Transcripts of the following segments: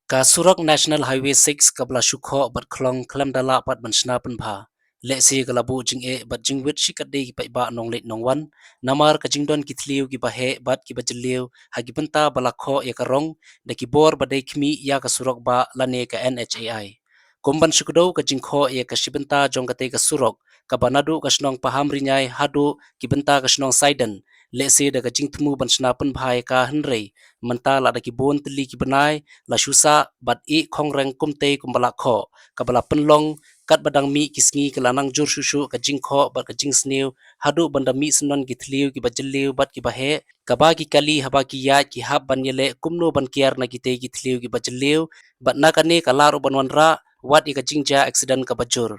Ka Surak National Highway 6 kabla Shukho bat Khlong Khlem dala pat bansna Pynbha. Le si galabu jing e bat jing wit shikade ki Paidbah Nongleit Nongwan namar ka jingdon ki thliu ki bahe bat ki bajliu hagi benta balakho ya karong da ki bor badai khmi ya ka surok ba lane ka NHAI. Kumban shukdo ka jingkho ya ka shibenta jongkate ka surok ka banadu ka snong paham rinyai hadu ki benta ka snong Saiden le si da ka jingtmu bansna Pynbha ka henrei menta la da ki bon tli ki benai la shusa bat I kongreng kumte kumbala kho kabala penlong kat badang mi kisngi kelanang jur shushu ka jingkho bat ka jingsniu hadu banda mi senon githliu ki bajliu bat ki bahe kaba ki kali haba ki ya ki hab banyele kumno ban kiar na kite githliu ki bajliu bat nakane kalar uban wanra wat I ka jingja accident ka bajur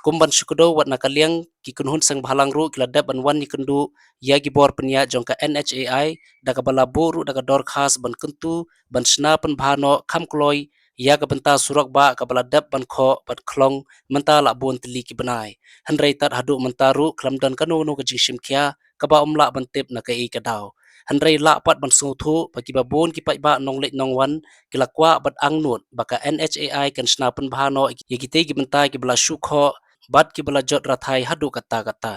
kumban syukudo wat nakaliang ki kunhun sang bhalang ru kiladap ban wan ni kendu ya gibor penya jongka NHAI daga bala boru daga dor khas ban kentu ban sna pen bhano kham kloi ya ka benta surak ba ka bala dap ban kho bat Khlong menta la bon tli ki benai hanrei tat hadu menta ru klamdan kanu no ka jingshim kya ka ba umla ban tip na ka I ka daw hanrei la pat ban sungu thu bagi ba bon ki Paidbah Nongleit Nongwan kilakwa bat angnut baka NHAI kan sna pen bhano yagite ki benta ki bala shukho bat ki bala jot rathai hadu kata kata